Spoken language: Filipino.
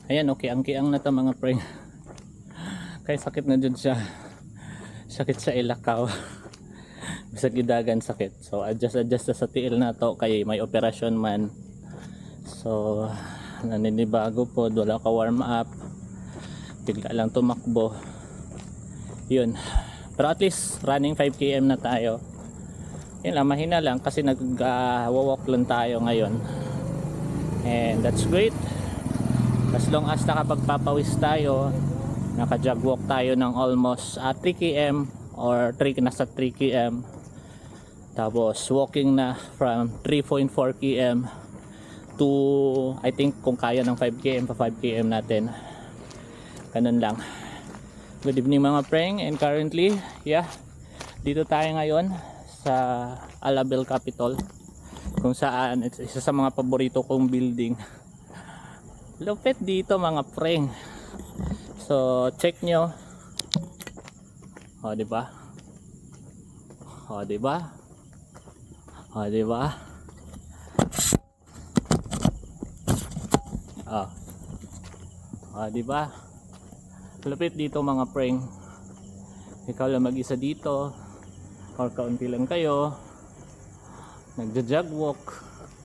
Ayan, okay, ang kiang na to mga pre. Kay sakit na dyan siya. Sakit sa ilakaw. Sa gidagan sakit. So adjust sa tiil na to kay may operasyon man. So naninibago po, wala ka warm up. Bigla lang tumakbo. Yun. Pero at least running 5 km na tayo. Yun lang, mahina lang kasi nag-walk lang tayo ngayon. And that's great. As long as nakapagpapawis tayo, naka-jog walk tayo ng almost 3 km or nasa 3 km. Tapos walking na from 3.4 km to I think kung kaya ng 5 km pa 5 km natin. Ganun lang. Good evening mga preng, and currently, yeah, dito tayo ngayon sa Alabel Capitol, kung saan it's isa sa mga paborito kong building. Lupit dito mga preng. So check nyo. O diba? O diba? O diba? O diba? Lupit dito mga preng. Ikaw lang mag-isa dito or kaunti lang kayo, nagja-jog walk,